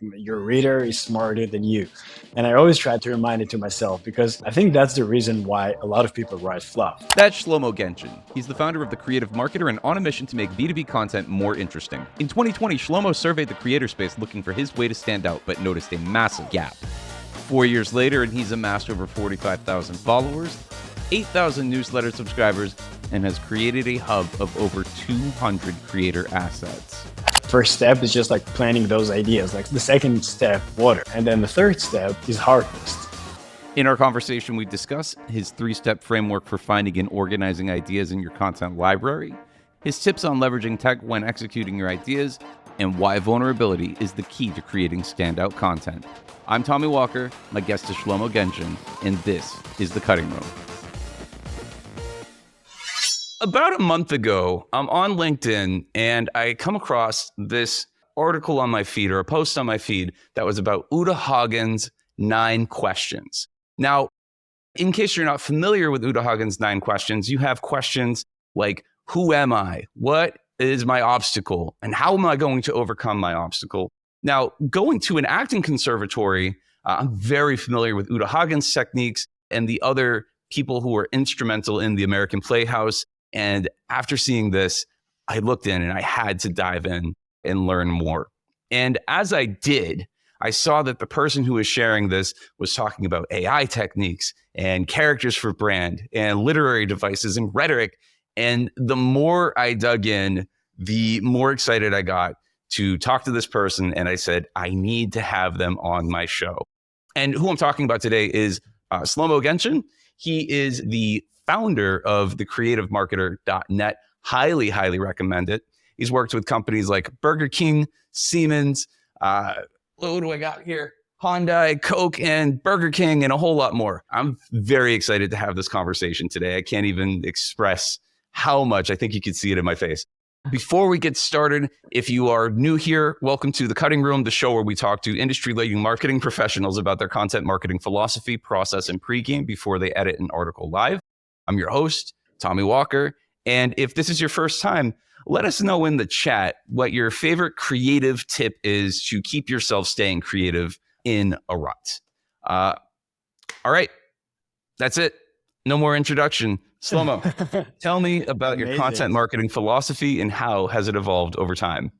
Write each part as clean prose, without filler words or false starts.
your reader is smarter than you. And I always try to remind it to myself because I think that's the reason why a lot of people write fluff. That's Shlomo Genshin. He's the founder of The Creative Marketer and on a mission to make B2B content more interesting. In 2020, Shlomo surveyed the creator space looking for his way to stand out, but noticed a massive gap. 4 years later, and he's amassed over 45,000 followers, 8,000 newsletter subscribers, and has created a hub of over 200 creator assets. First step is just like planning those ideas. Like the second step, water. And then the third step is harvest. In our conversation, we discuss his 3-step framework for finding and organizing ideas in your content library, his tips on leveraging tech when executing your ideas, and why vulnerability is the key to creating standout content. I'm Tommy Walker, my guest is Shlomo Genshin, and this is The Cutting Room. About a month ago, I'm on LinkedIn and I come across this article on my feed or a post on my feed that was about Uta Hagen's 9 questions. Now, in case you're not familiar with Uta Hagen's 9 questions, you have questions like, who am I? What is my obstacle? And how am I going to overcome my obstacle? Now, going to an acting conservatory, I'm very familiar with Uta Hagen's techniques and the other people who were instrumental in the American Playhouse. And after seeing this, I looked in and I had to dive in and learn more. And as I did, I saw that the person who was sharing this was talking about AI techniques and characters for brand and literary devices and rhetoric. And the more I dug in, the more excited I got to talk to this person. And I said, I need to have them on my show. And who I'm talking about today is Shlomo Genshin. He is the founder of thecreativemarketer.net. Highly, highly recommend it. He's worked with companies like Burger King, Siemens, what do I got here? Hyundai, Coke, and Burger King, and a whole lot more. I'm very excited to have this conversation today. I can't even express how much. I think you can see it in my face. Before we get started, if you are new here, welcome to The Cutting Room, the show where we talk to industry-leading marketing professionals about their content marketing philosophy, process, and pregame before they edit an article live. I'm your host, Tommy Walker. And if this is your first time, let us know in the chat what your favorite creative tip is to keep yourself staying creative in a rut. All right, that's it. No more introduction. Shlomo, tell me about your content marketing philosophy and how has it evolved over time?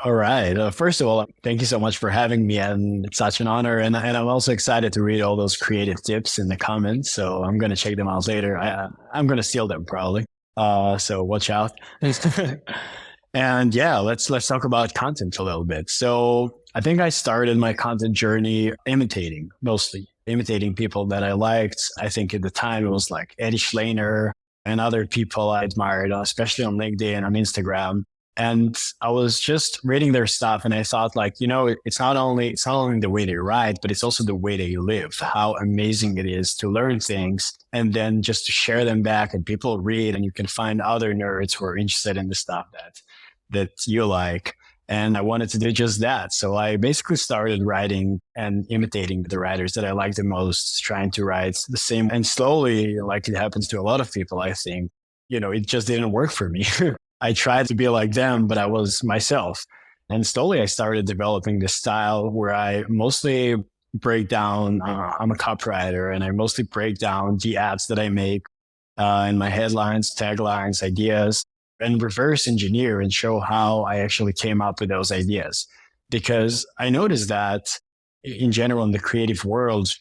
All right. First of all, thank you so much for having me. And it's such an honor. And I'm also excited to read all those creative tips in the comments. So I'm going to check them out later. I'm going to steal them probably. So watch out. And yeah, let's talk about content a little bit. So I think I started my content journey mostly imitating people that I liked. I think at the time it was like Eddie Schleiner and other people I admired, especially on LinkedIn and on Instagram. And I was just reading their stuff and I thought it's not only the way they write, but it's also the way they live, how amazing it is to learn things and then just to share them back and people read and you can find other nerds who are interested in the stuff that you like. And I wanted to do just that. So I basically started writing and imitating the writers that I like the most, trying to write the same. And slowly, like it happens to a lot of people, I think, it just didn't work for me. I tried to be like them, but I was myself. And slowly I started developing this style where I mostly break down, I'm a copywriter, and I mostly break down the ads that I make in my headlines, taglines, ideas, and reverse engineer and show how I actually came up with those ideas. Because I noticed that in general, in the creative world,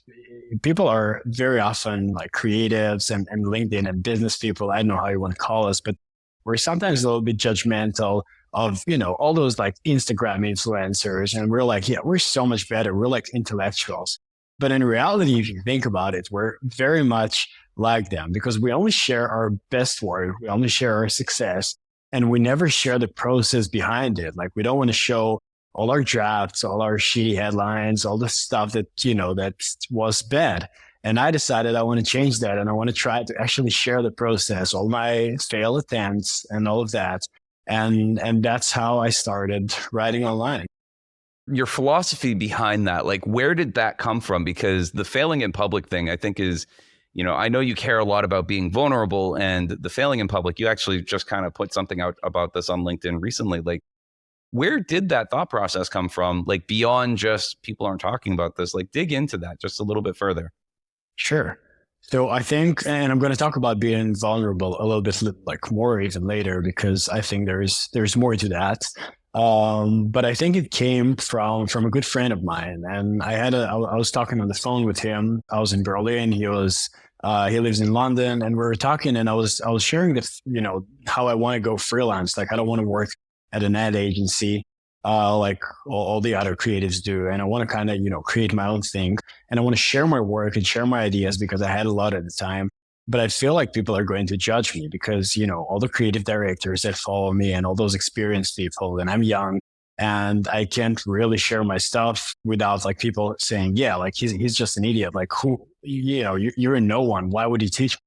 people are very often like creatives and LinkedIn and business people. I don't know how you want to call us, but we're sometimes a little bit judgmental of, all those like Instagram influencers. And we're like, yeah, we're so much better. We're like intellectuals. But in reality, if you think about it, we're very much like them because we only share our best work. We only share our success and we never share the process behind it. Like we don't want to show all our drafts, all our shitty headlines, all the stuff that, that was bad. And I decided I want to change that and I want to try to actually share the process, all my failed attempts and all of that. And that's how I started writing online. Your philosophy behind that, like where did that come from? Because the failing in public thing, I think is, I know you care a lot about being vulnerable and the failing in public. You actually just kind of put something out about this on LinkedIn recently. Like Where did that thought process come from? Like beyond just people aren't talking about this, like dig into that just a little bit further. Sure. So I think, and I'm going to talk about being vulnerable a little bit like more even later, because I think there's more to that. But I think it came from a good friend of mine, and I was talking on the phone with him. I was in Berlin. He lives in London, and we were talking, and I was sharing how I want to go freelance. Like I don't want to work at an ad agency, like all the other creatives do. And I want to kind of, create my own thing. And I want to share my work and share my ideas because I had a lot at the time. But I feel like people are going to judge me because, all the creative directors that follow me and all those experienced people, and I'm young and I can't really share my stuff without like people saying, yeah, like he's just an idiot. Like you're a no one. Why would he teach me?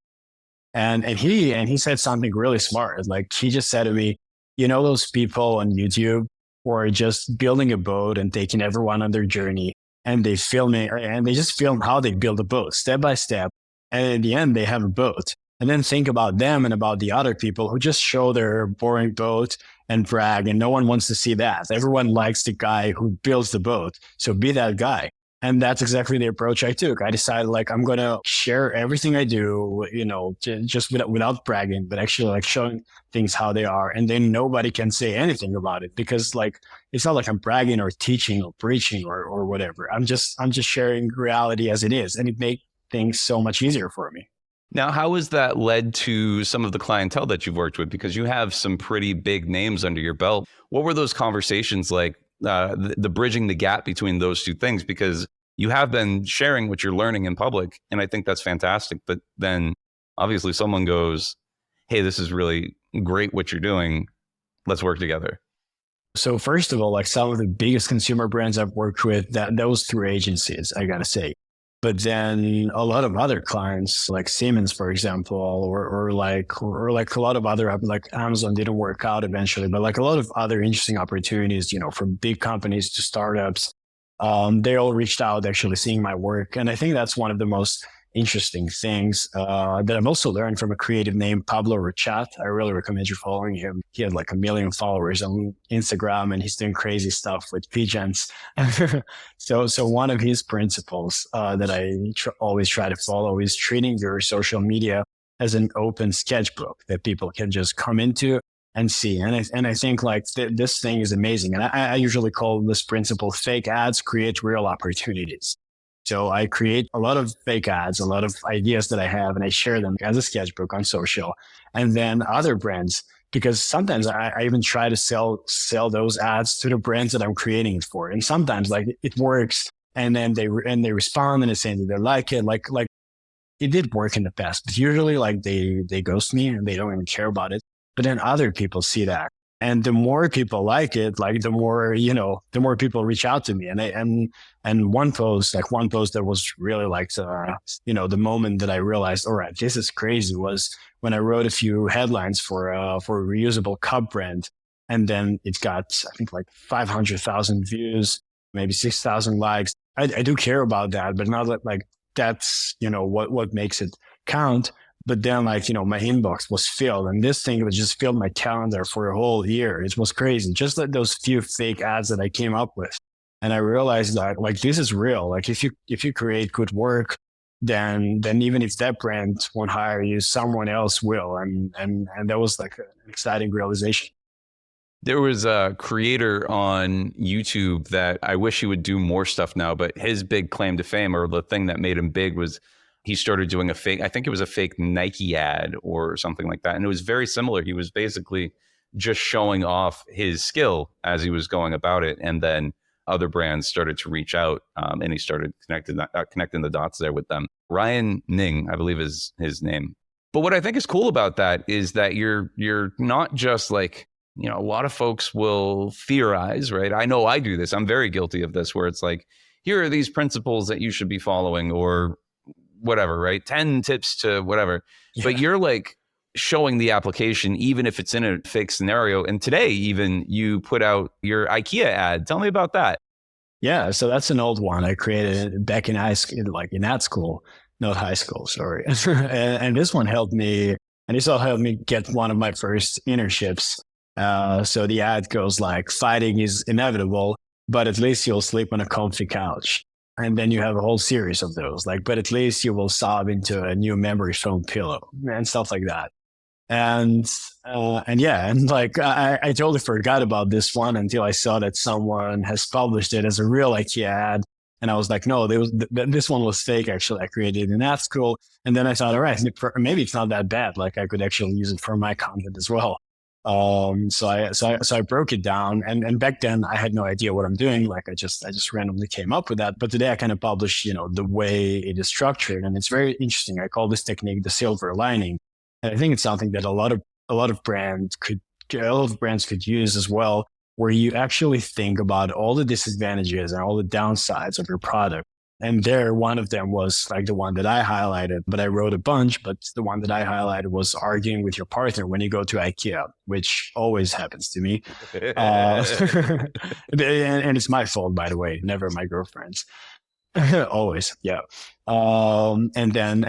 And he said something really smart. Like he just said to me, those people on YouTube who are just building a boat and taking everyone on their journey, and they just film how they build a boat step by step. And in the end, they have a boat. And then think about them and about the other people who just show their boring boat and brag. And no one wants to see that. Everyone likes the guy who builds the boat. So be that guy. And that's exactly the approach I took. I decided like, I'm going to share everything I do, just without bragging, but actually like showing things how they are. And then nobody can say anything about it because like, it's not like I'm bragging or teaching or preaching or whatever. I'm just sharing reality as it is. And it makes things so much easier for me. Now, how has that led to some of the clientele that you've worked with? Because you have some pretty big names under your belt. What were those conversations like? The bridging the gap between those two things, because you have been sharing what you're learning in public. And I think that's fantastic. But then obviously someone goes, hey, this is really great what you're doing. Let's work together. So first of all, like some of the biggest consumer brands I've worked with, those through agencies, I got to say. But then a lot of other clients like Siemens, for example, or like a lot of other, like Amazon didn't work out eventually, but like a lot of other interesting opportunities, from big companies to startups, they all reached out actually seeing my work. And I think that's one of the most interesting things that I've also learned from a creative named Pablo Richat. I really recommend you following him. He had like 1 million followers on Instagram and he's doing crazy stuff with pigeons. So one of his principles that I always try to follow is treating your social media as an open sketchbook that people can just come into and see. And I think like this thing is amazing. And I usually call this principle fake ads create real opportunities. So I create a lot of fake ads, a lot of ideas that I have, and I share them as a sketchbook on social. And then other brands, because sometimes I even try to sell those ads to the brands that I'm creating it for. And sometimes like it works, and then they respond and they say that they like it. Like it did work in the past, but usually like they ghost me and they don't even care about it. But then other people see that. And the more people like it, like the more people reach out to me. And one post that was really like, the moment that I realized, all right, this is crazy, was when I wrote a few headlines for a reusable cup brand. And then it got, I think like 500,000 views, maybe 6,000 likes. I do care about that, but not that like that's, what makes it count. But then like, my inbox was filled and this thing was just filled my calendar for a whole year. It was crazy. Just like those few fake ads that I came up with. And I realized that like, this is real. Like if you create good work, then even if that brand won't hire you, someone else will. And that was like an exciting realization. There was a creator on YouTube that I wish he would do more stuff now, but his big claim to fame, or the thing that made him big, was he started doing a fake Nike ad or something like that. And it was very similar. He was basically just showing off his skill as he was going about it. And then other brands started to reach out and he started connecting the dots there with them. Ryan Ning, I believe is his name. But what I think is cool about that is that you're not just like, a lot of folks will theorize, right? I know I do this. I'm very guilty of this, where it's like, here are these principles that you should be following, or whatever, right? 10 tips to whatever. Yeah. But you're like showing the application, even if it's in a fake scenario. And today, even you put out your IKEA ad. Tell me about that. Yeah. So that's an old one I created back in high school, like in ad school, not high school, sorry. and this one helped me, and this all helped me get one of my first internships. So the ad goes like, fighting is inevitable, but at least you'll sleep on a comfy couch. And then you have a whole series of those, like, but at least you will sob into a new memory foam pillow and stuff like that. And yeah, and like I totally forgot about this one until I saw that someone has published it as a real IKEA ad. And I was like, no, this one was fake. Actually, I created an ad school. And then I thought, all right, maybe it's not that bad. Like I could actually use it for my content as well. So I broke it down, and back then I had no idea what I'm doing. Like I just randomly came up with that. But today I kind of publish, the way it is structured, and it's very interesting. I call this technique the silver lining, and I think it's something that a lot of brands could use as well, where you actually think about all the disadvantages and all the downsides of your product. And one of them was like the one that I highlighted, but I wrote a bunch, but the one that I highlighted was arguing with your partner when you go to IKEA, which always happens to me. And it's my fault, by the way, never my girlfriend's. Always. Yeah. And then,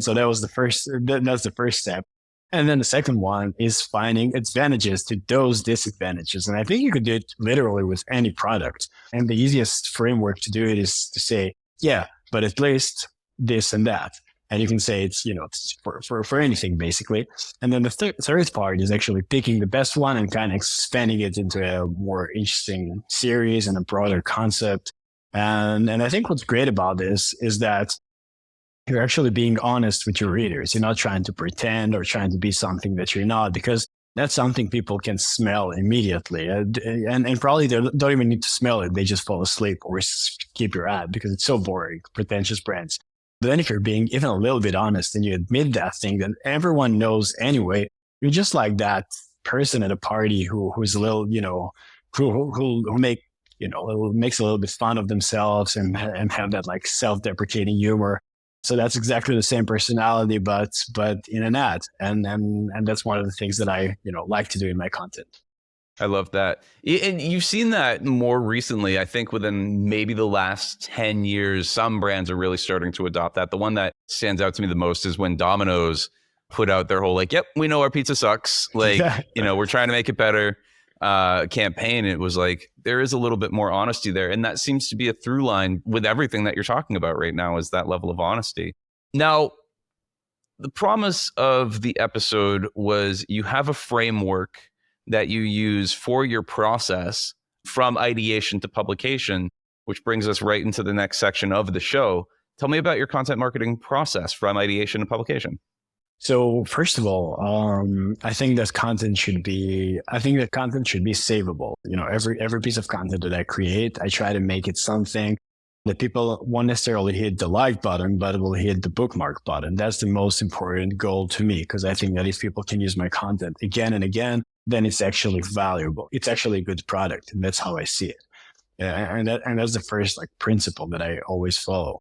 so that was that's the first step. And then the second one is finding advantages to those disadvantages. And I think you could do it literally with any product. And the easiest framework to do it is to say, yeah, but at least this and that. And you can say it's, it's for anything basically. And then the third part is actually picking the best one and kind of expanding it into a more interesting series and a broader concept. And I think what's great about this is that you're actually being honest with your readers. You're not trying to pretend or trying to be something that you're not, because that's something people can smell immediately. And probably they don't even need to smell it. They just fall asleep or skip your ad because it's so boring, pretentious brands. But then if you're being even a little bit honest and you admit that thing that everyone knows anyway, you're just like that person at a party who's a little, who makes a little bit fun of themselves and have that like self-deprecating humor. So that's exactly the same personality, but in an ad. And that's one of the things that I, like to do in my content. I love that. And you've seen that more recently, I think within maybe the last 10 years, some brands are really starting to adopt that. The one that stands out to me the most is when Domino's put out their whole, like, yep, we know our pizza sucks. Like, we're trying to make it better campaign. It was like, there is a little bit more honesty there. And that seems to be a through line with everything that you're talking about right now, is that level of honesty. Now, the promise of the episode was you have a framework that you use for your process from ideation to publication, which brings us right into the next section of the show. Tell me about your content marketing process from ideation to publication. So first of all, I think that content should be savable. Every piece of content that I create, I try to make it something that people won't necessarily hit the like button, but will hit the bookmark button. That's the most important goal to me, because I think that if people can use my content again and again, then it's actually valuable. It's actually a good product. And that's how I see it. Yeah, and that's the first principle that I always follow.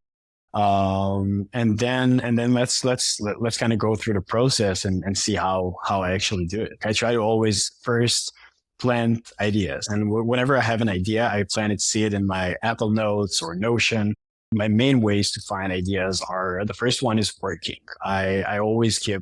And then let's kind of go through the process and see how I actually do it. I try to always first plant ideas. And whenever I have an idea, I see it in my Apple Notes or Notion. My main ways to find ideas are, the first one is working. I always keep,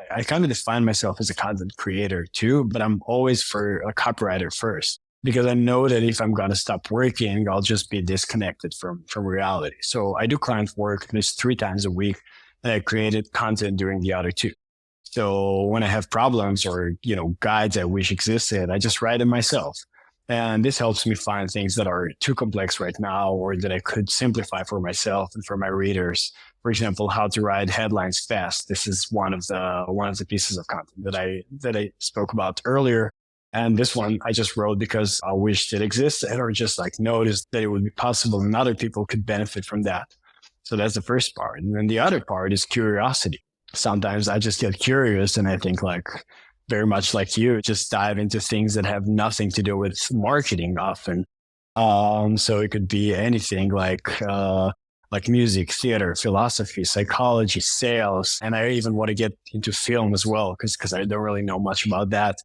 I kind of define myself as a content creator too, but I'm always for a copywriter first, because I know that if I'm going to stop working, I'll just be disconnected from reality. So I do client work at least 3 times a week, and I created content during the other 2. So when I have problems or, guides I wish existed, I just write them myself. And this helps me find things that are too complex right now, or that I could simplify for myself and for my readers. For example, how to write headlines fast. This is one of the pieces of content that I spoke about earlier. And this one I just wrote because I wished it existed, or just noticed that it would be possible and other people could benefit from that. So that's the first part. And then the other part is curiosity. Sometimes I just get curious and I think, very much like you, just dive into things that have nothing to do with marketing often. So it could be anything like music, theater, philosophy, psychology, sales. And I even want to get into film as well, because I don't really know much about that.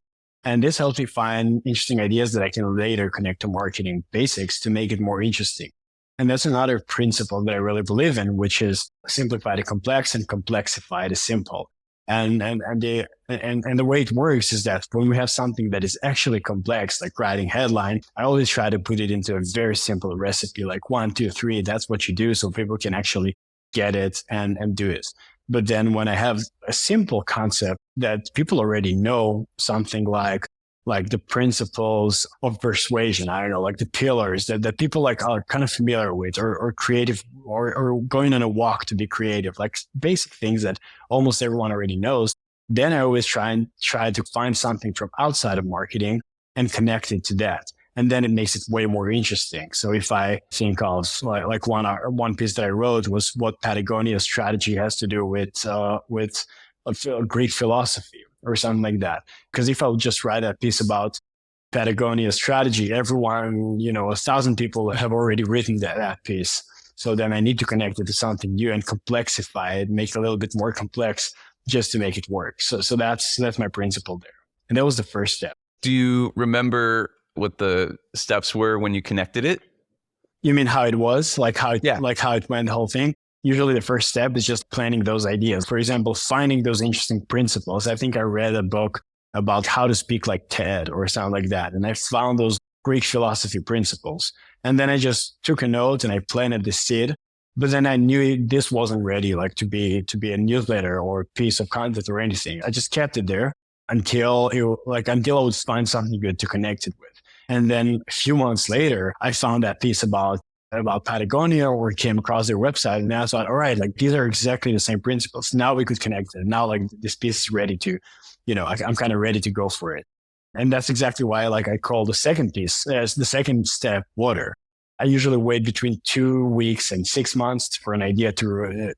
And this helps me find interesting ideas that I can later connect to marketing basics to make it more interesting. And that's another principle that I really believe in, which is simplify the complex and complexify the simple. And the way it works is that when we have something that is actually complex, like writing headline, I always try to put it into a very simple recipe, like 1, 2, 3. That's what you do, so people can actually get it and do it. But then when I have a simple concept that people already know, something like the principles of persuasion, I don't know, like the pillars that people like are kind of familiar with, or creative, or going on a walk to be creative, like basic things that almost everyone already knows. Then I always try to find something from outside of marketing and connect it to that. And then it makes it way more interesting. So if I think of like one piece that I wrote was what Patagonia's strategy has to do with Greek philosophy or something like that. Because if I would just write a piece about Patagonia's strategy, everyone, 1,000 people have already written that piece. So then I need to connect it to something new and complexify it, make it a little bit more complex just to make it work. So that's my principle there. And that was the first step. Do you remember what the steps were when you connected it? You mean how it was? Like how it went, the whole thing? Usually the first step is just planning those ideas. For example, finding those interesting principles. I think I read a book about how to speak like TED or something like that. And I found those Greek philosophy principles. And then I just took a note and I planted the seed. But then I knew this wasn't ready, like to be a newsletter or a piece of content or anything. I just kept it there until I would find something good to connect it with. And then a few months later, I found that piece about Patagonia, or came across their website, and I thought, all right, like these are exactly the same principles. Now we could connect it. Now like this piece is ready to, I'm kind of ready to go for it. And that's exactly why I call the second piece, the second step, water. I usually wait between 2 weeks and 6 months for an idea to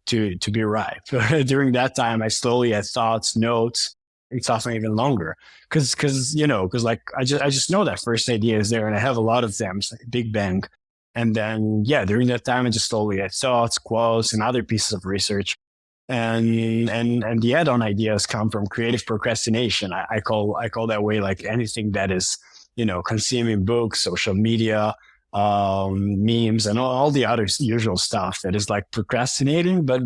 be ripe. During that time, I slowly add thoughts, notes. It's often even longer because I just know that first idea is there, and I have a lot of them. It's like a big bang. And then, during that time, I just slowly add thoughts, quotes, and other pieces of research. And the add-on ideas come from creative procrastination. I call that way, like anything that is, consuming books, social media, memes, and all the other usual stuff that is like procrastinating, but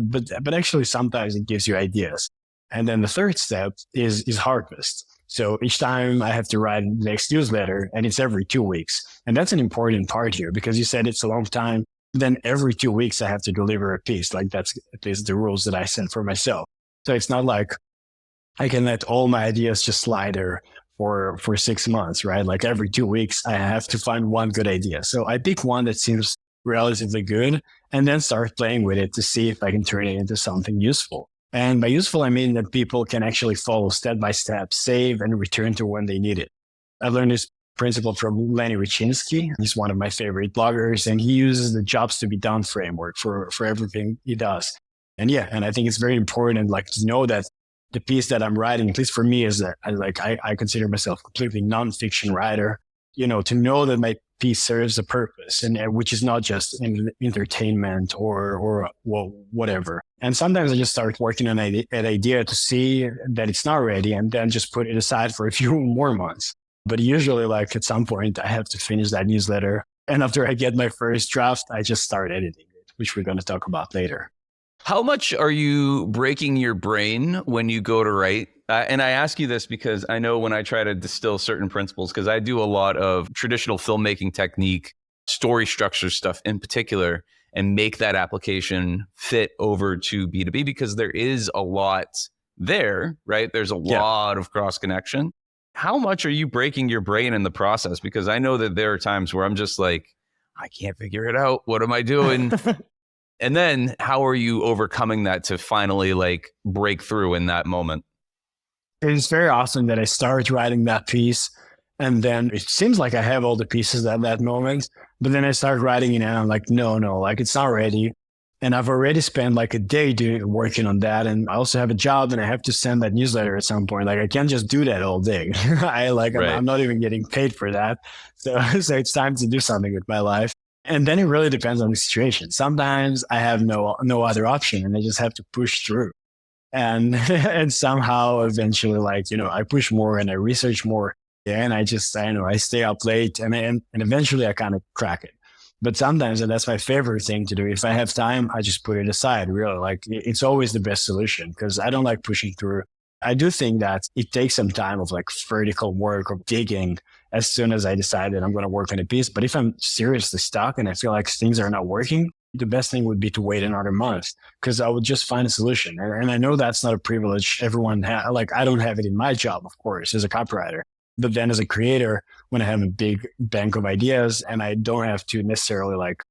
actually sometimes it gives you ideas. And then the third step is harvest. So each time I have to write the next newsletter, and it's every 2 weeks. And that's an important part here, because you said it's a long time. Then every 2 weeks I have to deliver a piece. Like that's at least the rules that I set for myself. So it's not like I can let all my ideas just slide there for 6 months, right? Like every 2 weeks I have to find one good idea. So I pick one that seems relatively good and then start playing with it to see if I can turn it into something useful. And by useful, I mean that people can actually follow step by step, save and return to when they need it. I learned this principle from Lenny Richinski. He's one of my favorite bloggers, and he uses the jobs to be done framework for everything he does. And I think it's very important, to know that the piece that I'm writing, at least for me, is that I consider myself a completely nonfiction writer, to know that my piece serves a purpose, and which is not just entertainment or whatever. And sometimes I just start working on an idea to see that it's not ready, and then just put it aside for a few more months. But usually, at some point, I have to finish that newsletter. And after I get my first draft, I just start editing it, which we're going to talk about later. How much are you breaking your brain when you go to write? And I ask you this because I know when I try to distill certain principles, because I do a lot of traditional filmmaking technique, story structure stuff in particular, and make that application fit over to B2B, because there is a lot there, right? There's a lot of cross connection. How much are you breaking your brain in the process? Because I know that there are times where I'm just like, I can't figure it out. What am I doing? And then how are you overcoming that to finally break through in that moment? It's very awesome that I start writing that piece, and then it seems like I have all the pieces at that moment, but then I start writing it and I'm like, no, it's not ready. And I've already spent a day working on that. And I also have a job and I have to send that newsletter at some point. I can't just do that all day. I'm not even getting paid for that. So it's time to do something with my life. And then it really depends on the situation. Sometimes I have no other option and I just have to push through. And somehow eventually, I push more and I research more. And I stay up late and eventually I kind of crack it. But sometimes, and that's my favorite thing to do, if I have time, I just put it aside, really. It's always the best solution, because I don't like pushing through I do think that it takes some time of like vertical work of digging as soon as I decide that I'm going to work on a piece. But if I'm seriously stuck and I feel like things are not working, the best thing would be to wait another month because I would just find a solution. And I know that's not a privilege everyone has. Like, I don't have it in my job, of course, as a copywriter. But then as a creator, when I have a big bank of ideas and I don't have to necessarily like,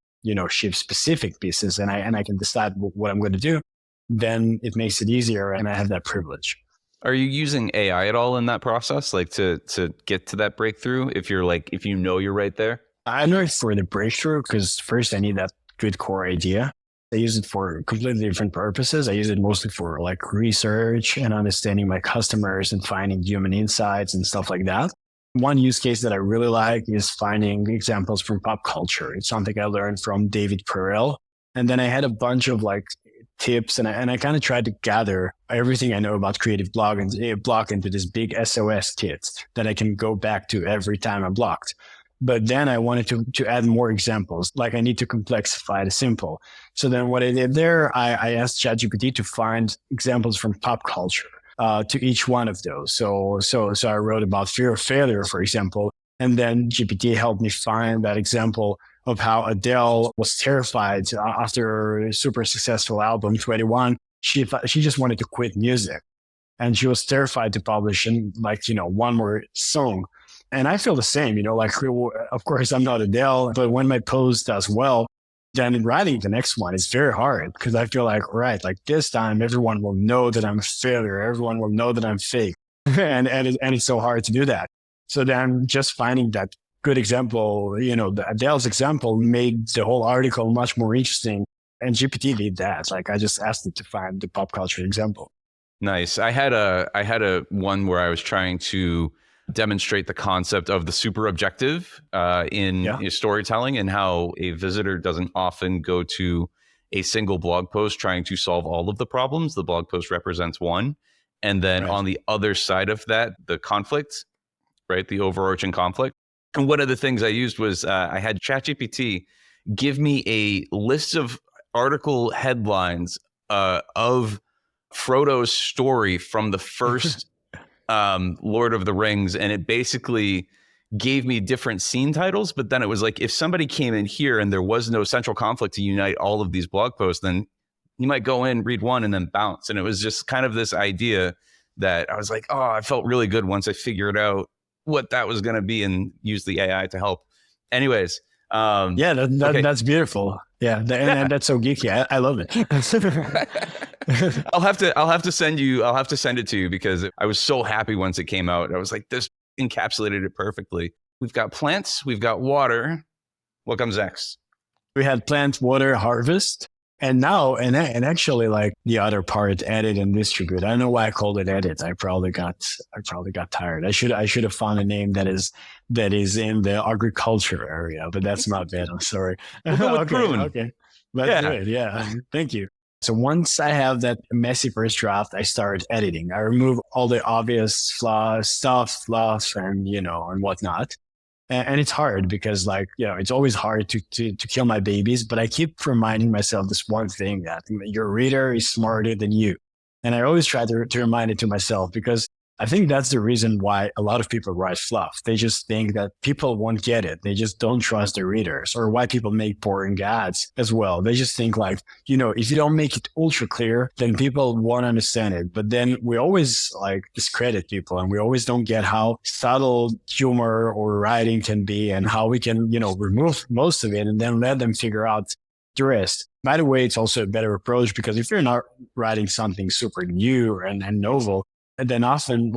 ship specific pieces and I can decide what I'm going to do, then it makes it easier and I have that privilege. Are you using AI at all in that process, like to get to that breakthrough? If you're you're right there? I know it's for the breakthrough because first I need that good core idea. I use it for completely different purposes. I use it mostly for like research and understanding my customers and finding human insights and stuff like that. One use case that I really like is finding examples from pop culture. It's something I learned from David Perel. And then I had a bunch of like tips and I kind of tried to gather everything I know about creative blog into this big SOS kit that I can go back to every time I'm blocked. But then I wanted to add more examples, like I need to complexify the simple. So then what I did there, I asked ChatGPT to find examples from pop culture to each one of those. So I wrote about fear of failure, for example, and then GPT helped me find that example of how Adele was terrified after her super successful album 21. She just wanted to quit music, and she was terrified to publish one more song. And I feel the same, of course I'm not Adele, but when my post does well, then in writing the next one is very hard because I feel like, right, like this time everyone will know that I'm a failure. Everyone will know that I'm fake. and it's so hard to do that. So then just finding that good example, the Adele's example made the whole article much more interesting. And GPT did that. Like I just asked it to find the pop culture example. Nice. I had a one where I was trying to demonstrate the concept of the super objective in storytelling and how a visitor doesn't often go to a single blog post trying to solve all of the problems. The blog post represents one. And then on the other side of that, the conflict, right? The overarching conflict. And one of the things I used was I had ChatGPT give me a list of article headlines of Frodo's story from the first Lord of the Rings, and it basically gave me different scene titles. But then it was like, if somebody came in here and there was no central conflict to unite all of these blog posts, then you might go in, read one, and then bounce. And it was just kind of this idea that I was like, oh, I felt really good once I figured out what that was going to be and use the AI to help. Anyways. That's beautiful. Yeah. And that's so geeky. I love it. I'll have to send it to you because I was so happy once it came out. I was like, this encapsulated it perfectly. We've got plants, we've got water. What comes next? We had plant, water, harvest. And now, and actually like the other part, edit and distribute. I don't know why I called it edit. I probably got tired. I should have found a name that is in the agriculture area, but that's not bad. I'm sorry. We'll go with prune. Okay. That's good. Yeah. Thank you. So once I have that messy first draft, I start editing. I remove all the obvious fluff, and whatnot. And it's hard because it's always hard to kill my babies, but I keep reminding myself this one thing, that your reader is smarter than you. And I always try to remind it to myself because I think that's the reason why a lot of people write fluff. They just think that people won't get it. They just don't trust their readers, or why people make boring ads as well. They just think if you don't make it ultra clear, then people won't understand it. But then we always discredit people, and we always don't get how subtle humor or writing can be and how we can, remove most of it and then let them figure out the rest. By the way, it's also a better approach because if you're not writing something super new and novel, and then often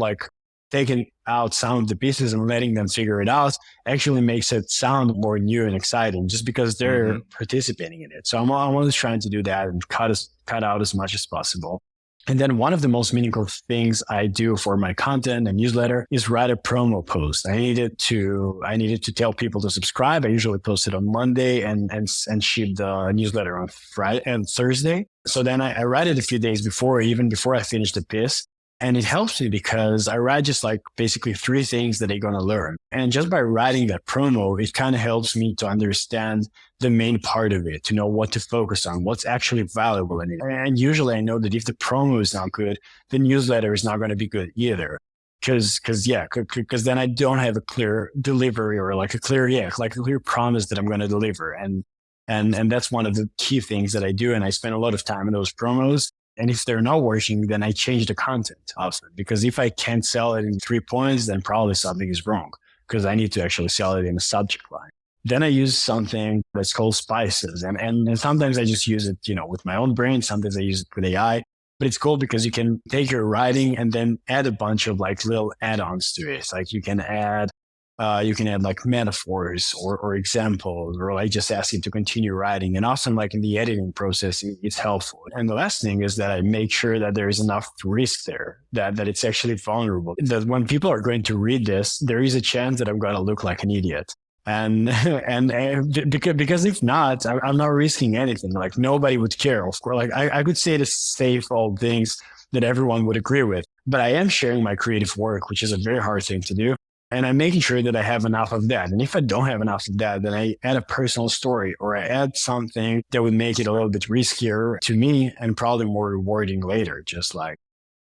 taking out some of the pieces and letting them figure it out actually makes it sound more new and exciting just because they're participating in it. So I'm always trying to do that and cut out as much as possible. And then one of the most meaningful things I do for my content and newsletter is write a promo post. I needed to tell people to subscribe. I usually post it on Monday and ship the newsletter on Friday and Thursday. So then I write it a few days before, even before I finish the piece. And it helps me because I write just basically 3 things that they're going to learn. And just by writing that promo, it kind of helps me to understand the main part of it, to know what to focus on, what's actually valuable in it. And usually I know that if the promo is not good, the newsletter is not going to be good either. Because then I don't have a clear delivery or like a clear promise that I'm going to deliver. And that's one of the key things that I do. And I spend a lot of time in those promos. And if they're not working, then I change the content often, because if I can't sell it in 3 points, then probably something is wrong, because I need to actually sell it in a subject line. Then I use something that's called spices. And sometimes I just use it, with my own brain. Sometimes I use it with AI. But it's cool because you can take your writing and then add a bunch of like little add-ons to it. Like you can add like metaphors or examples, or like just ask it to continue writing. And often like in the editing process, it's helpful. And the last thing is that I make sure that there is enough risk there, that it's actually vulnerable. That when people are going to read this, there is a chance that I'm going to look like an idiot. And because if not, I'm not risking anything. Like nobody would care. Of course, like I could say the safe old things that everyone would agree with, but I am sharing my creative work, which is a very hard thing to do. And I'm making sure that I have enough of that. And if I don't have enough of that, then I add a personal story, or I add something that would make it a little bit riskier to me and probably more rewarding later, just like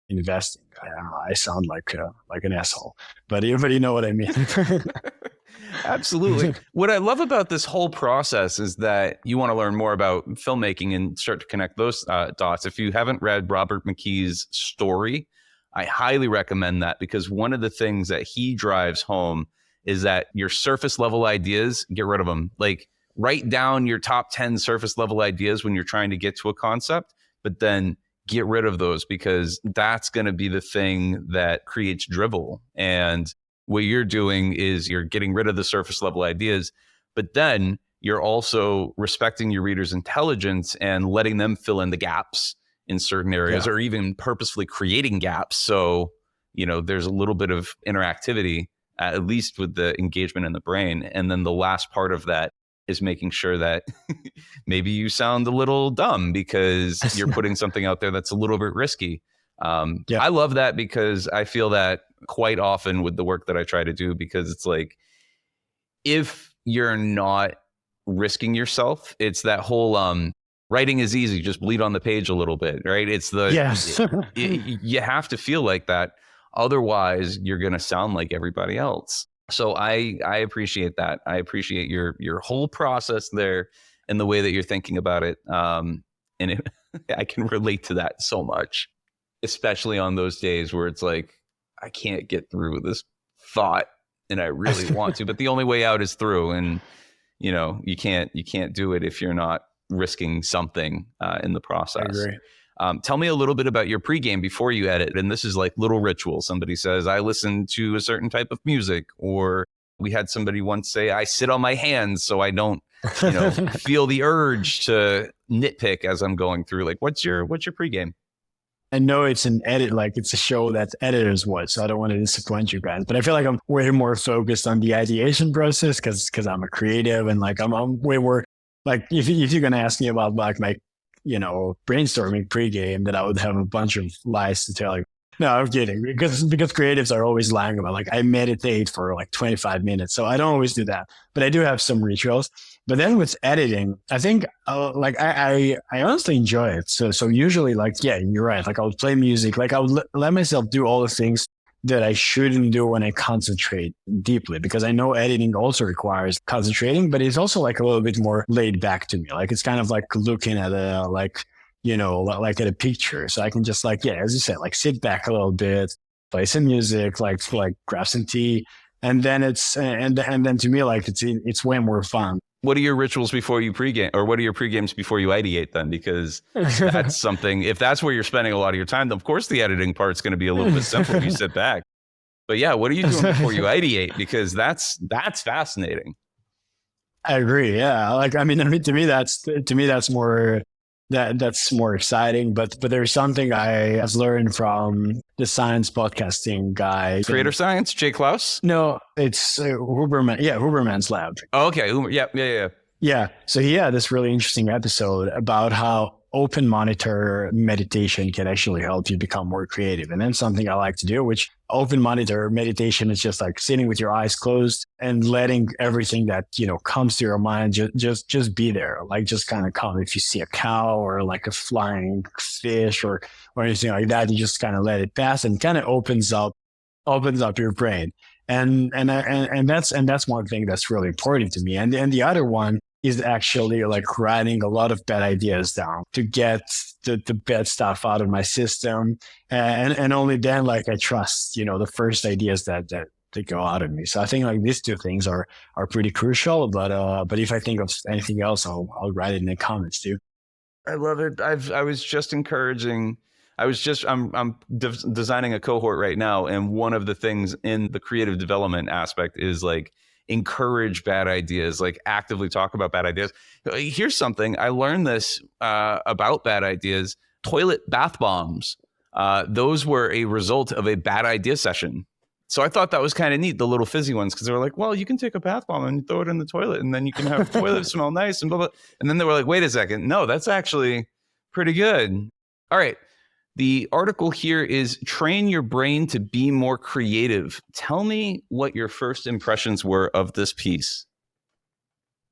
investing. I don't know, I sound like an asshole, but you know what I mean. Absolutely. What I love about this whole process is that you want to learn more about filmmaking and start to connect those dots. If you haven't read Robert McKee's story, I highly recommend that, because one of the things that he drives home is that your surface level ideas, get rid of them. Like write down your top 10 surface level ideas when you're trying to get to a concept, but then get rid of those, because that's going to be the thing that creates drivel. And what you're doing is you're getting rid of the surface level ideas, but then you're also respecting your reader's intelligence and letting them fill in the gaps in certain areas, or even purposefully creating gaps. So, there's a little bit of interactivity, at least with the engagement in the brain. And then the last part of that is making sure that maybe you sound a little dumb because you're putting something out there that's a little bit risky. I love that, because I feel that quite often with the work that I try to do, because it's like, if you're not risking yourself, it's that whole, writing is easy, just bleed on the page a little bit, right? It's you have to feel like that. Otherwise you're going to sound like everybody else. So I appreciate that. I appreciate your whole process there and the way that you're thinking about it. And I can relate to that so much, especially on those days where it's like, I can't get through this thought and I really want to, but the only way out is through. And you can't do it if you're not risking something in the process. I agree. Tell me a little bit about your pregame before you edit. And this is like little rituals. Somebody says, I listen to a certain type of music, or we had somebody once say, I sit on my hands so I don't, feel the urge to nitpick as I'm going through. Like, what's your pregame? I know it's an edit, like it's a show that editors watch, so I don't want to disappoint you guys. But I feel like I'm way more focused on the ideation process because I'm a creative, and like I'm way more like if you're gonna ask me about like my brainstorming pregame, that I would have a bunch of lies to tell you. No, I'm kidding, because creatives are always lying about like I meditate for like 25 minutes, so I don't always do that. But I do have some rituals. But then with editing, I think I honestly enjoy it. So usually like, yeah, you're right. Like I would play music, like I would let myself do all the things that I shouldn't do when I concentrate deeply, because I know editing also requires concentrating, but it's also like a little bit more laid back to me. Like it's kind of like looking at like at a picture. So I can just like, yeah, as you said, like sit back a little bit, play some music, like grab some tea. And then and then to me, like it's way more fun. What are your rituals before you pregame, or what are your pregames before you ideate then? Because that's something, if that's where you're spending a lot of your time, then of course the editing part's going to be a little bit simpler if you sit back. But yeah, what are you doing before you ideate? Because that's fascinating. I agree. Yeah. Like, I mean, to me, that's more, that's more exciting, but there's something I have learned from the science podcasting guy. Creator Science, Jay Klaus? No, it's Huberman. Yeah, Huberman's Lab. Oh, okay. Yeah. Yeah. So he had this really interesting episode about how open monitor meditation can actually help you become more creative. And then something I like to do, which open monitor meditation is just like sitting with your eyes closed and letting everything that, comes to your mind just be there. Like just kind of come. If you see a cow or like a flying fish or anything like that, you just kind of let it pass and kind of opens up your brain. And that's one thing that's really important to me. And the other one is actually like writing a lot of bad ideas down to get the bad stuff out of my system. And only then, like, I trust, the first ideas that go out of me. So I think like these two things are pretty crucial. But if I think of anything else, I'll write it in the comments too. I love it. I'm designing a cohort right now. And one of the things in the creative development aspect is like, encourage bad ideas, like actively talk about bad ideas. Here's something I learned this about bad ideas. Toilet bath bombs. Those were a result of a bad idea session. So I thought that was kind of neat, the little fizzy ones, because they were like, well, you can take a bath bomb and throw it in the toilet and then you can have the toilet smell nice and blah, blah. And then they were like, wait a second. No, that's actually pretty good. All right. The article here is train your brain to be more creative. Tell me what your first impressions were of this piece.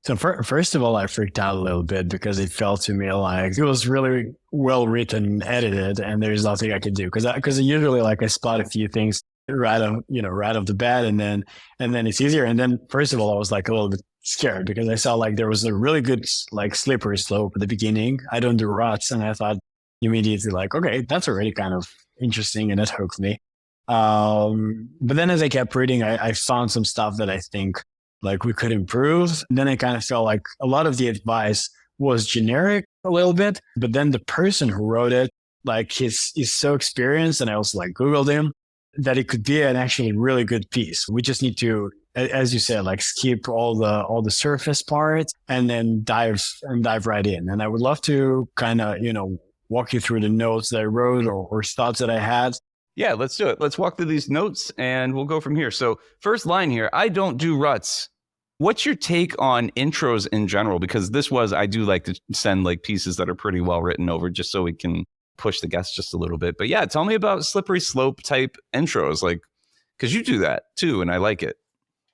So first of all, I freaked out a little bit because it felt to me like it was really well written and edited and there's nothing I could do. Because usually like I spot a few things right off the bat and then it's easier. And then first of all, I was like a little bit scared because I saw like there was a really good like slippery slope at the beginning. I don't do ruts and I thought, immediately like, okay, that's already kind of interesting and it hooked me. But then as I kept reading, I found some stuff that I think like we could improve. And then I kind of felt like a lot of the advice was generic a little bit, but then the person who wrote it, like he's so experienced, and I also like Googled him, that it could be an actually really good piece. We just need to, as you said, like skip all the surface parts and then dive right in. And I would love to kind of, walk you through the notes that I wrote or thoughts that I had. Yeah, let's do it. Let's walk through these notes and we'll go from here. So first line here, I don't do ruts. What's your take on intros in general? Because I do like to send like pieces that are pretty well written over just so we can push the guests just a little bit. But yeah, tell me about slippery slope type intros, like, because you do that too. And I like it.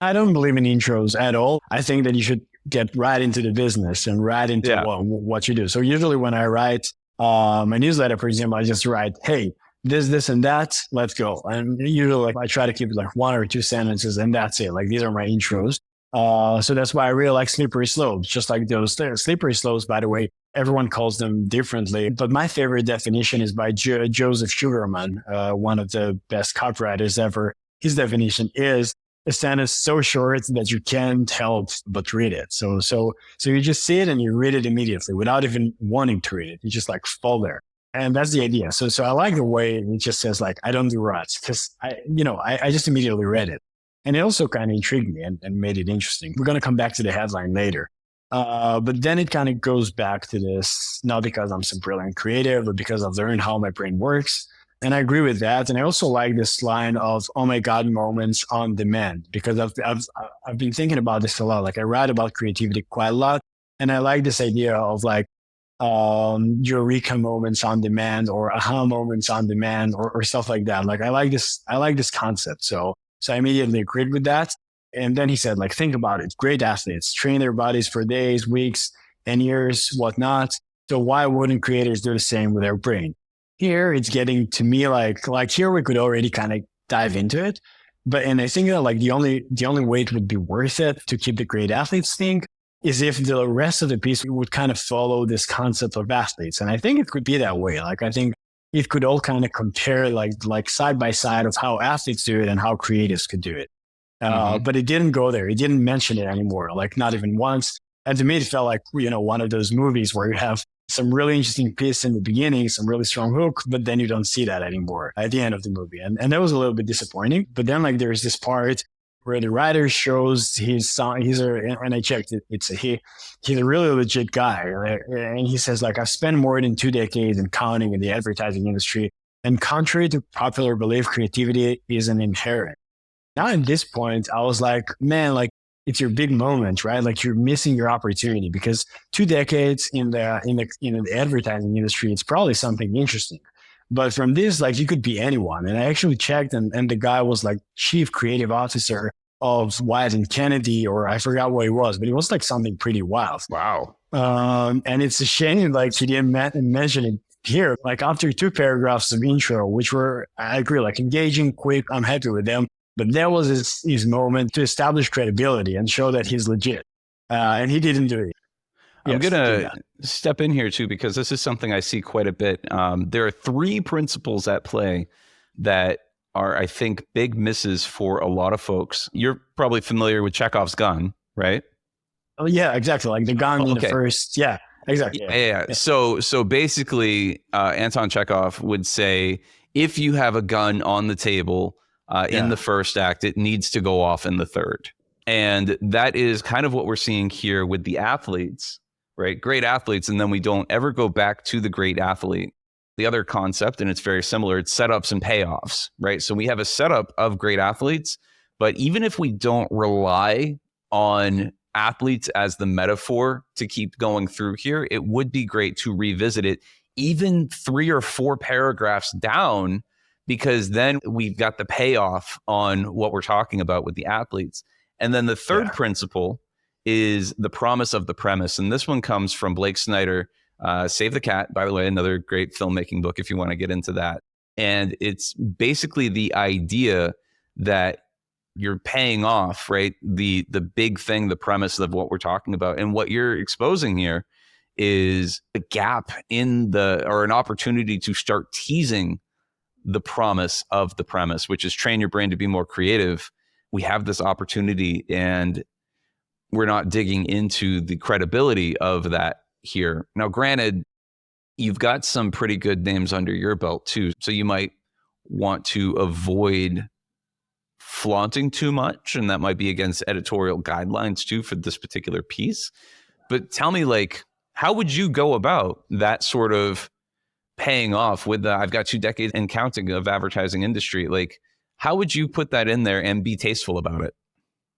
I don't believe in intros at all. I think that you should get right into the business and right into what you do. So usually when I write my newsletter, for example, I just write, hey, this, and that, let's go. And usually like I try to keep it like one or two sentences and that's it. Like these are my intros. So that's why I really like slippery slopes, just like those slippery slopes, by the way, everyone calls them differently. But my favorite definition is by Joseph Sugarman, one of the best copywriters ever. His definition is a sentence so short that you can't help but read it. So you just see it and you read it immediately without even wanting to read it. You just like fall there. And that's the idea. So I like the way it just says like, I don't do ruts, because I just immediately read it. And it also kind of intrigued me and made it interesting. We're going to come back to the headline later. But then it kind of goes back to this, not because I'm some brilliant creative, but because I've learned how my brain works. And I agree with that. And I also like this line of, oh my God, moments on demand, because I've been thinking about this a lot. Like I write about creativity quite a lot. And I like this idea of like, eureka moments on demand or aha moments on demand or stuff like that. Like I like this concept. So I immediately agreed with that. And then he said, like, think about it. Great athletes train their bodies for days, weeks, and years, whatnot. So why wouldn't creators do the same with their brain? Here it's getting to me like here we could already kind of dive into it. And I think that like the only way it would be worth it to keep the great athletes thing is if the rest of the piece would kind of follow this concept of athletes. And I think it could be that way. Like I think it could all kind of compare like side by side of how athletes do it and how creatives could do it. But it didn't go there. It didn't mention it anymore, like not even once. And to me, it felt like, one of those movies where you have some really interesting piece in the beginning, some really strong hook, but then you don't see that anymore at the end of the movie. And that was a little bit disappointing. But then like there's this part where the writer shows and I checked it, he's a really legit guy. And he says like, I've spent more than 2 decades and counting in the advertising industry. And contrary to popular belief, creativity isn't inherent. Now at this point, I was like, man, like it's your big moment, right? Like you're missing your opportunity because 2 decades in the advertising industry, it's probably something interesting. But from this, like you could be anyone. And I actually checked and the guy was like chief creative officer of Wyatt and Kennedy, or I forgot what it was, but it was like something pretty wild. Wow. And it's a shame like he didn't mention it here. Like after 2 paragraphs of intro, which were, I agree, like engaging, quick, I'm happy with them. But that was his moment to establish credibility and show that he's legit. And he didn't do it. I'm going to step in here too, because this is something I see quite a bit. There are 3 principles at play that are, I think, big misses for a lot of folks. You're probably familiar with Chekhov's gun, right? Oh, yeah, exactly. Like the gun in the first. Yeah, exactly. Yeah. So basically, Anton Chekhov would say, if you have a gun on the table in the first act, it needs to go off in the third. And that is kind of what we're seeing here with the athletes, right? Great athletes. And then we don't ever go back to the great athlete. The other concept, and it's very similar, it's setups and payoffs, right? So we have a setup of great athletes, but even if we don't rely on athletes as the metaphor to keep going through here, it would be great to revisit it even 3 or 4 paragraphs down, because then we've got the payoff on what we're talking about with the athletes. And then the third principle is the promise of the premise. And this one comes from Blake Snyder, Save the Cat, by the way, another great filmmaking book if you want to get into that. And it's basically the idea that you're paying off, right? The big thing, the premise of what we're talking about. And what you're exposing here is a gap in or an opportunity to start teasing the promise of the premise, which is train your brain to be more creative. We have this opportunity and we're not digging into the credibility of that here. Now, granted, you've got some pretty good names under your belt too. So you might want to avoid flaunting too much, and that might be against editorial guidelines too for this particular piece. But tell me, like, how would you go about that sort of paying off with I've got 2 decades and counting of advertising industry? Like, how would you put that in there and be tasteful about it?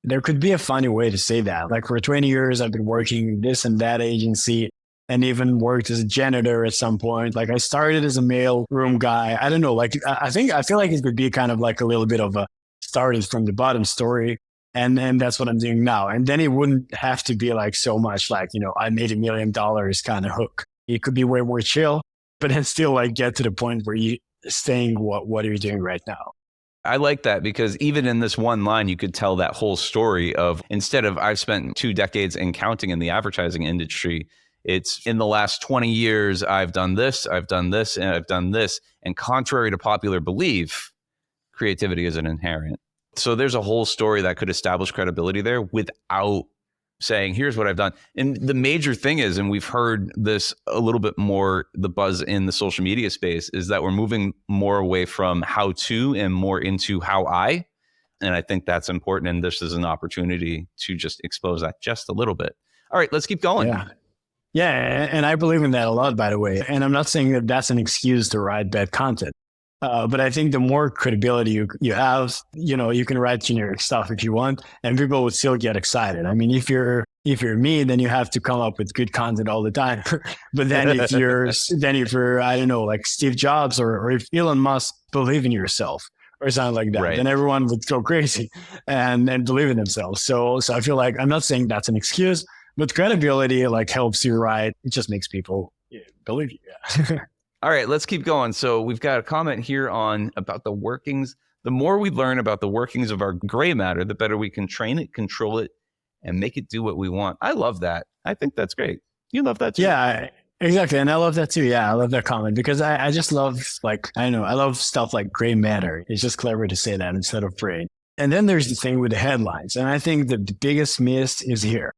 There could be a funny way to say that. Like for 20 years, I've been working this and that agency and even worked as a janitor at some point. Like I started as a mail room guy. I don't know. Like I feel like it could be kind of like a little bit of a started from the bottom story. And that's what I'm doing now. And then it wouldn't have to be like so much like, I made $1 million kind of hook. It could be way more chill, but then still like get to the point where you saying what are you doing right now? I like that, because even in this one line, you could tell that whole story of, instead of I've spent 2 decades and counting in the advertising industry, it's in the last 20 years, I've done this, and I've done this. And contrary to popular belief, creativity isn't inherent. So there's a whole story that could establish credibility there without saying, here's what I've done. And the major thing is, and we've heard this a little bit more, the buzz in the social media space is that we're moving more away from how to and more into how I. And I think that's important. And this is an opportunity to just expose that just a little bit. All right, let's keep going. Yeah. And I believe in that a lot, by the way. And I'm not saying that that's an excuse to write bad content. But I think the more credibility you have, you can write generic stuff if you want, and people would still get excited. I mean, if you're me, then you have to come up with good content all the time. But then if you're I don't know, like Steve Jobs or if Elon Musk believe in yourself or something like that, then everyone would go crazy and believe in themselves. So I feel like I'm not saying that's an excuse, but credibility like helps you write. It just makes people believe you. Yeah. All right, let's keep going. So we've got a comment here about the workings. The more we learn about the workings of our gray matter, the better we can train it, control it, and make it do what we want. I love that. I think that's great. You love that too. Yeah, exactly. And I love that too. Yeah, I love that comment because I just love, like, I don't know, I love stuff like gray matter. It's just clever to say that instead of brain. And then there's the thing with the headlines. And I think that the biggest miss is here.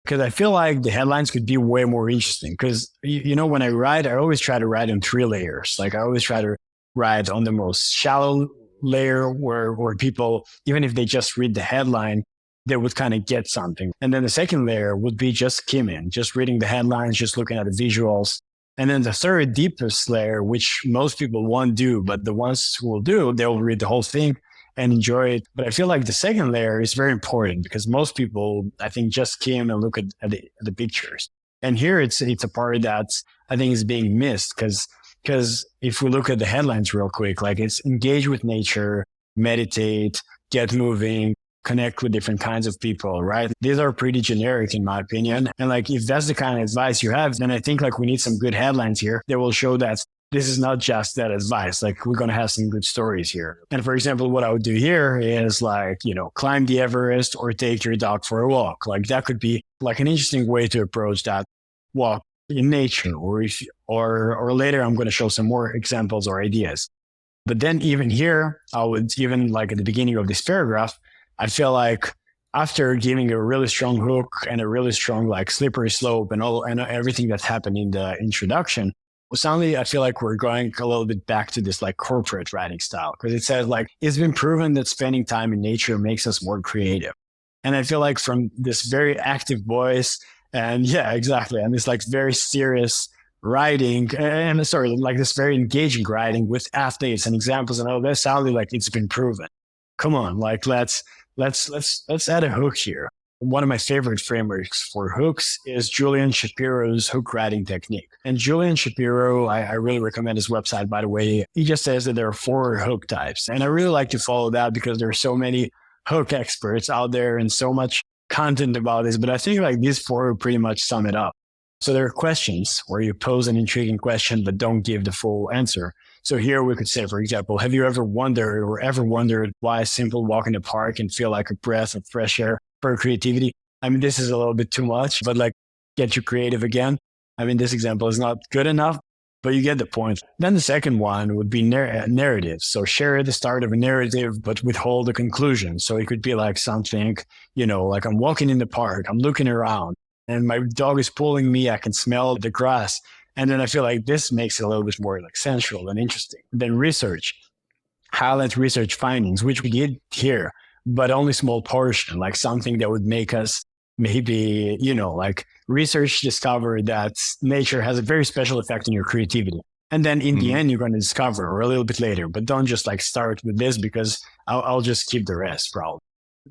Because I feel like the headlines could be way more interesting. Because, when I write, I always try to write in 3 layers. Like I always try to write on the most shallow layer where people, even if they just read the headline, they would kind of get something. And then the second layer would be just skimming, just reading the headlines, just looking at the visuals. And then the third deepest layer, which most people won't do, but the ones who will do, they'll read the whole thing and enjoy it. But I feel like the second layer is very important because most people, I think, just came and look at the pictures. And here it's a part that's, I think, is being missed because if we look at the headlines real quick, like it's engage with nature, meditate, get moving, connect with different kinds of people, right? These are pretty generic in my opinion. And like, if that's the kind of advice you have, then I think like we need some good headlines here that will show that this is not just that advice. Like we're going to have some good stories here. And for example, what I would do here is like, climb the Everest or take your dog for a walk. Like that could be like an interesting way to approach that walk in nature. Or later, I'm going to show some more examples or ideas. But then even here, I would even like at the beginning of this paragraph, I feel like after giving a really strong hook and a really strong like slippery slope and everything that's happened in the introduction, suddenly I feel like we're going a little bit back to this like corporate writing style because it says like, it's been proven that spending time in nature makes us more creative. And I feel like from this very active voice and yeah, exactly. And this like very serious writing and sorry, like this very engaging writing with athletes and examples and all that sounded like it's been proven. Come on, like let's add a hook here. One of my favorite frameworks for hooks is Julian Shapiro's hook writing technique. And Julian Shapiro, I really recommend his website, by the way. He just says that there are 4 hook types. And I really like to follow that because there are so many hook experts out there and so much content about this. But I think like these 4 pretty much sum it up. So there are questions where you pose an intriguing question, but don't give the full answer. So here we could say, for example, have you ever wondered why a simple walk in the park can feel like a breath of fresh air for creativity? I mean, this is a little bit too much, but like get you creative again. I mean, this example is not good enough, but you get the point. Then the second one would be narrative. So share the start of a narrative, but withhold the conclusion. So it could be like something, like I'm walking in the park, I'm looking around and my dog is pulling me. I can smell the grass. And then I feel like this makes it a little bit more like sensual and interesting. Then research, highlight research findings, which we did here, but only small portion, like something that would make us maybe, like research discover that nature has a very special effect on your creativity. And then in the end, you're going to discover, or a little bit later, but don't just like start with this because I'll just keep the rest probably.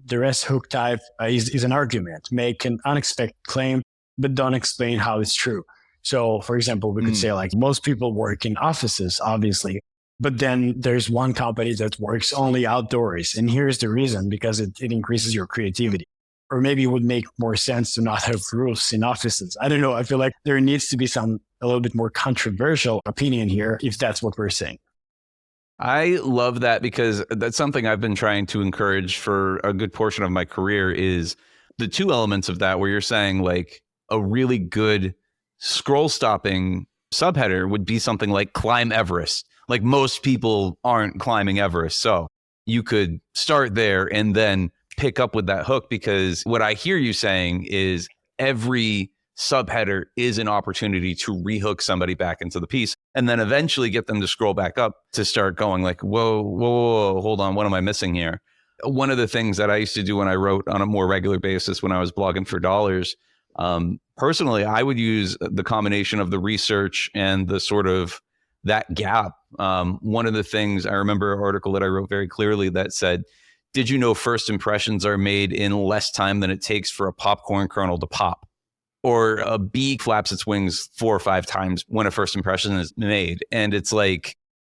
The rest hook type is an argument, make an unexpected claim, but don't explain how it's true. So for example, we could say like most people work in offices, obviously, but then there's one company that works only outdoors. And here's the reason, because it increases your creativity. Or maybe it would make more sense to not have roofs in offices. I don't know. I feel like there needs to be a little bit more controversial opinion here, if that's what we're saying. I love that because that's something I've been trying to encourage for a good portion of my career is the 2 elements of that where you're saying like a really good scroll stopping subheader would be something like climb Everest. Like most people aren't climbing Everest. So you could start there and then pick up with that hook, because what I hear you saying is every subheader is an opportunity to rehook somebody back into the piece and then eventually get them to scroll back up to start going like, whoa, hold on, what am I missing here? One of the things that I used to do when I wrote on a more regular basis when I was blogging for dollars, personally, I would use the combination of the research and the sort of that gap. One of the things, I remember an article that I wrote very clearly that said, did you know first impressions are made in less time than it takes for a popcorn kernel to pop? Or a bee flaps its wings 4 or 5 times when a first impression is made. And it's like,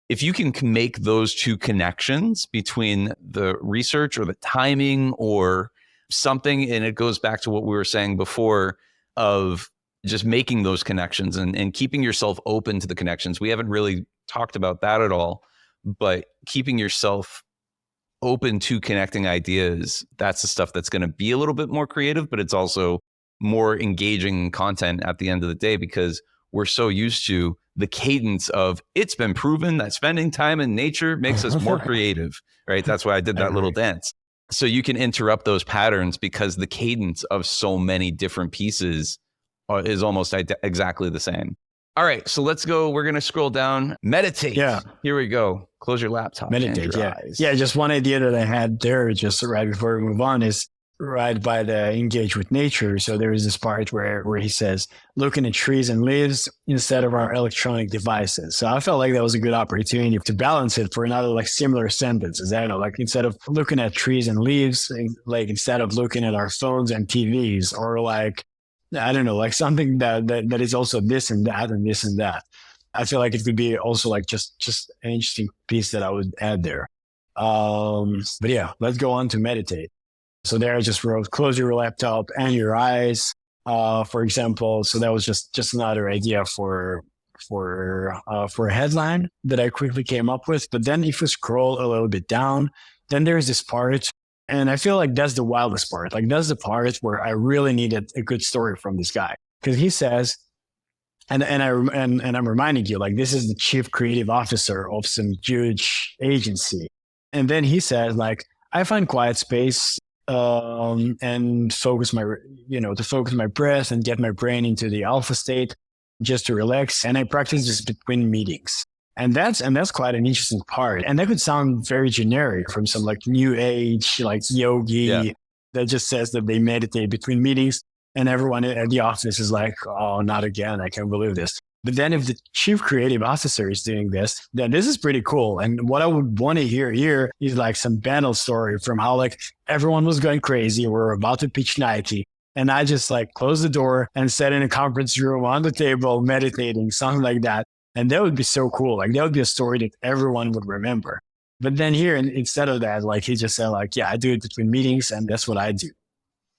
if you can make those 2 connections between the research or the timing or something, and it goes back to what we were saying before of just making those connections and keeping yourself open to the connections. We haven't really talked about that at all, but keeping yourself open to connecting ideas, that's the stuff that's going to be a little bit more creative, but it's also more engaging content at the end of the day, because we're so used to the cadence of it's been proven that spending time in nature makes us more creative, right? That's why I did that little dance. So you can interrupt those patterns because the cadence of so many different pieces is almost exactly the same. All right, so let's go. We're going to scroll down. Meditate. Yeah. Here we go. Close your laptop. Meditate. Your Yeah. eyes. Yeah. Just one idea that I had there just right before we move on is right by the engage with nature. So there is this part where he says, looking at trees and leaves instead of our electronic devices. So I felt like that was a good opportunity to balance it for another like similar sentences. I don't know, like instead of looking at trees and leaves, like instead of looking at our phones and TVs, or like, I don't know, like something that is also this and that and this and that. I feel like it could be also like just an interesting piece that I would add there. But yeah, let's go on to meditate. So there I just wrote, close your laptop and your eyes, for example. So that was just another idea for a headline that I quickly came up with. But then if you scroll a little bit down, then there's this part, and I feel like that's the wildest part. Like that's the part where I really needed a good story from this guy, because he says, and I'm reminding you, like this is the chief creative officer of some huge agency, and then he says, like, I find quiet space and focus to focus my breath and get my brain into the alpha state just to relax. And I practice this between meetings. And that's quite an interesting part. And that could sound very generic from some like new age, like yogi that just says that they meditate between meetings, and everyone at the office is like, oh, not again. I can't believe this. But then if the chief creative officer is doing this, then this is pretty cool. And what I would want to hear here is like some banal story from how like everyone was going crazy. We're about to pitch Nike. And I just like closed the door and sat in a conference room on the table, meditating, something like that. And that would be so cool. Like that would be a story that everyone would remember. But then here, instead of that, like he just said like, yeah, I do it between meetings and that's what I do.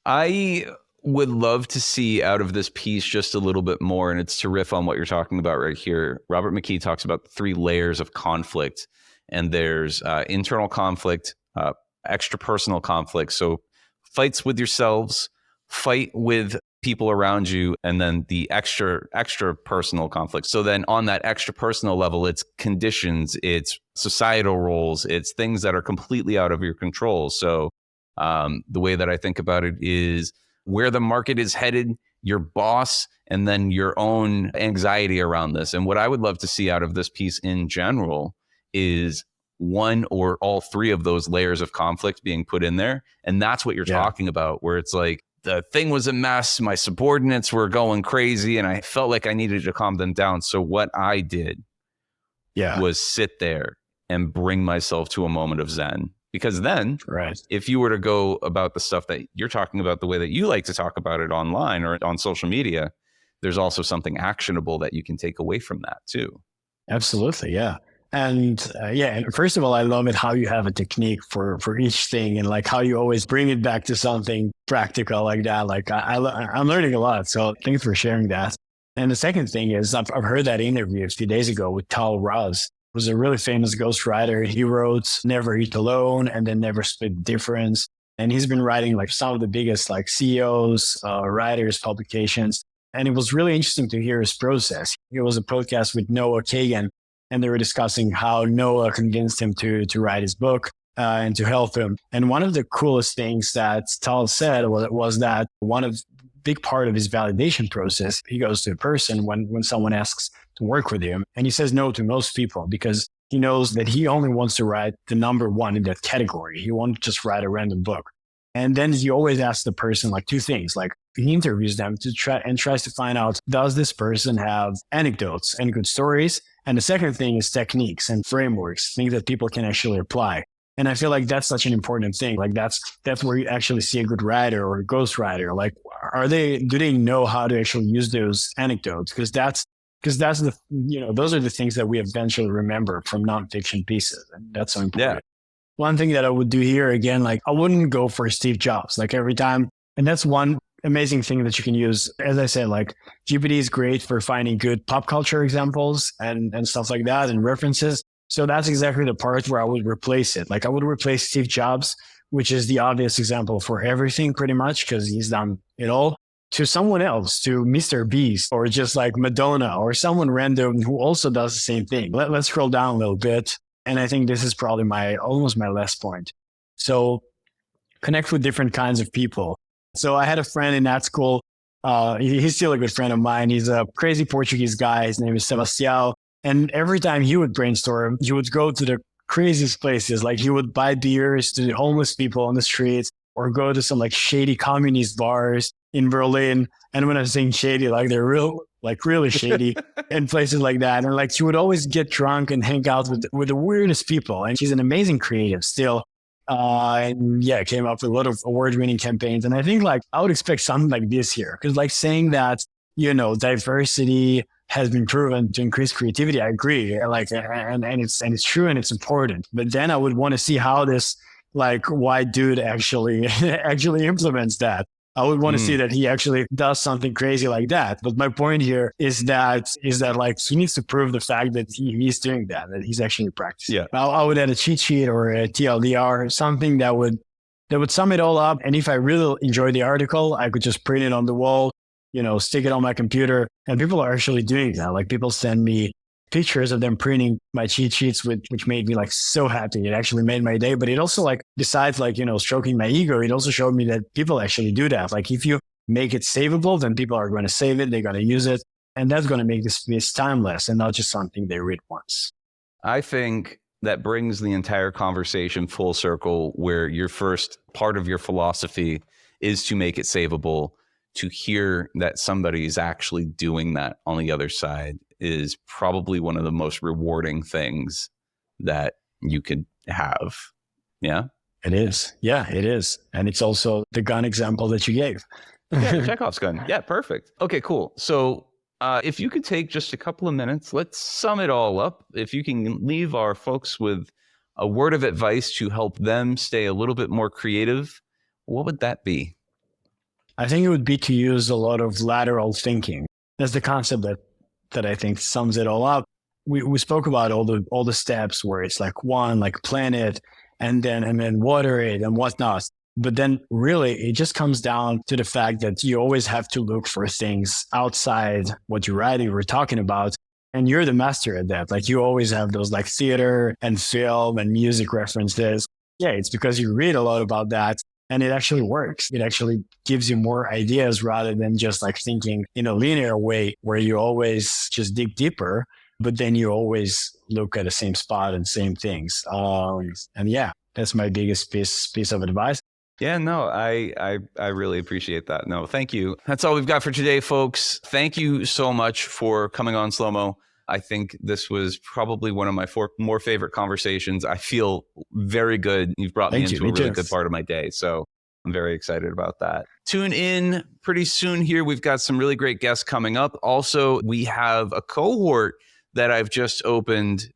I would love to see out of this piece just a little bit more, and it's to riff on what you're talking about right here. Robert McKee talks about 3 layers of conflict, and there's internal conflict, extrapersonal conflict. So fights with yourselves, fight with people around you, and then the extra personal conflict. So then on that extra personal level, it's conditions, it's societal roles, it's things that are completely out of your control. So the way that I think about it is where the market is headed, your boss, and then your own anxiety around this. And what I would love to see out of this piece in general is one or all 3 of those layers of conflict being put in there. And that's what you're talking about, where it's like the thing was a mess, my subordinates were going crazy, and I felt like I needed to calm them down. So what I did was sit there and bring myself to a moment of Zen. Because then, if you were to go about the stuff that you're talking about, the way that you like to talk about it online or on social media, there's also something actionable that you can take away from that too. Absolutely, yeah. And and first of all, I love it how you have a technique for each thing, and like how you always bring it back to something practical like that. Like I'm learning a lot, so thanks for sharing that. And the second thing is I've heard that interview a few days ago with Tal Raz. Was a really famous ghostwriter. He wrote Never Eat Alone and then Never Split the Difference. And he's been writing like some of the biggest like CEOs, writers, publications. And it was really interesting to hear his process. It was a podcast with Noah Kagan, and they were discussing how Noah convinced him to write his book and to help him. And one of the coolest things that Tal said was that one of big part of his validation process, he goes to a person when someone asks to work with him, and he says no to most people because he knows that he only wants to write the number 1 in that category. He won't just write a random book. And then he always asks the person like 2 things, like he interviews them tries to find out, does this person have anecdotes and good stories? And the second thing is techniques and frameworks, things that people can actually apply. And I feel like that's such an important thing. Like that's where you actually see a good writer or a ghostwriter. Like, do they know how to actually use those anecdotes? Because that's those are the things that we eventually remember from nonfiction pieces. And that's so important. Yeah. One thing that I would do here again, like I wouldn't go for Steve Jobs, like every time. And that's one amazing thing that you can use. As I said, like GPT is great for finding good pop culture examples and stuff like that and references. So that's exactly the part where I would replace it. Like I would replace Steve Jobs, which is the obvious example for everything pretty much because he's done it all, to someone else, to Mr. Beast or just like Madonna or someone random who also does the same thing. Let's scroll down a little bit. And I think this is probably almost my last point. So connect with different kinds of people. So I had a friend in that school. He's still a good friend of mine. He's a crazy Portuguese guy. His name is Sebastião. And every time he would brainstorm, he would go to the craziest places. Like he would buy beers to the homeless people on the streets. or go to some like shady communist bars in Berlin. And when I'm saying shady, like they're really shady in places like that. And like she would always get drunk and hang out with the weirdest people. And she's an amazing creative still. And yeah, came up with a lot of award-winning campaigns. And I think like I would expect something like this here, because like saying that, diversity has been proven to increase creativity. I agree. Like, and it's true and it's important. But then I would want to see how this like white dude actually implements that. I would want to see that he actually does something crazy like that. But my point here is that like he needs to prove the fact that he's doing that he's actually practicing. Yeah. I would add a cheat sheet or a TLDR, something that would sum it all up. And if I really enjoy the article, I could just print it on the wall, stick it on my computer. And people are actually doing that. Like people send me pictures of them printing my cheat sheets, which made me like so happy. It actually made my day. But it also like, besides like, stroking my ego, it also showed me that people actually do that. Like if you make it savable, then people are going to save it. They're going to use it. And that's going to make this timeless and not just something they read once. I think that brings the entire conversation full circle, where your first part of your philosophy is to make it savable. To hear that somebody is actually doing that on the other side is probably one of the most rewarding things that you could have. Yeah, it is. Yeah, it is. And it's also the gun example that you gave. Yeah, Chekhov's gun. Yeah, perfect. Okay, cool. So if you could take just a couple of minutes, let's sum it all up. If you can leave our folks with a word of advice to help them stay a little bit more creative, what would that be? I think it would be to use a lot of lateral thinking. That's the concept that I think sums it all up. We spoke about all the steps where it's like one, like plan it and then water it and whatnot. But then really it just comes down to the fact that you always have to look for things outside what you were talking about. And you're the master at that. Like you always have those like theater and film and music references. Yeah, it's because you read a lot about that. And it actually works. It actually gives you more ideas rather than just like thinking in a linear way where you always just dig deeper, but then you always look at the same spot and same things. And yeah, that's my biggest piece of advice. Yeah, no, I really appreciate that. No, thank you. That's all we've got for today, folks. Thank you so much for coming on, Shlomo. I think this was probably one of my more favorite conversations. I feel very good. You've brought me into a really good part of my day. So I'm very excited about that. Tune in pretty soon here. We've got some really great guests coming up. Also, we have a cohort that I've just opened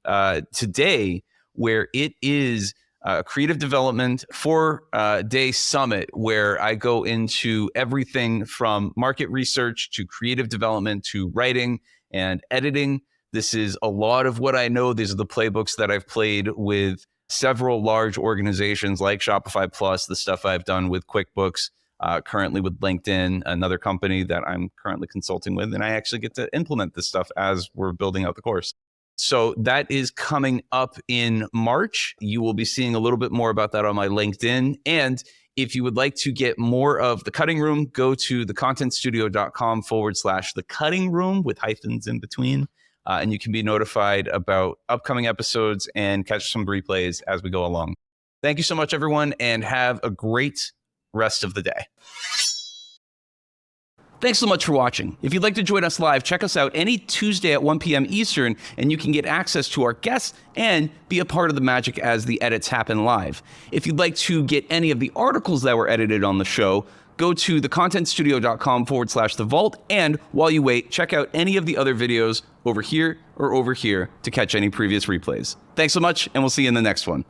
today, where it is a creative development 4-day summit, where I go into everything from market research to creative development to writing and editing. This is a lot of what I know. These are the playbooks that I've played with several large organizations like Shopify Plus, the stuff I've done with QuickBooks, currently with LinkedIn, another company that I'm currently consulting with. And I actually get to implement this stuff as we're building out the course. So that is coming up in March. You will be seeing a little bit more about that on my LinkedIn. And if you would like to get more of The Cutting Room, go to thecontentstudio.com/The Cutting Room with hyphens in between. And you can be notified about upcoming episodes and catch some replays as we go along. Thank you so much, everyone, and have a great rest of the day. Thanks so much for watching. If you'd like to join us live, check us out any Tuesday at 1 p.m. Eastern, and you can get access to our guests and be a part of the magic as the edits happen live. If you'd like to get any of the articles that were edited on the show, go to thecontentstudio.com/The Vault. And while you wait, check out any of the other videos over here or over here to catch any previous replays. Thanks so much, and we'll see you in the next one.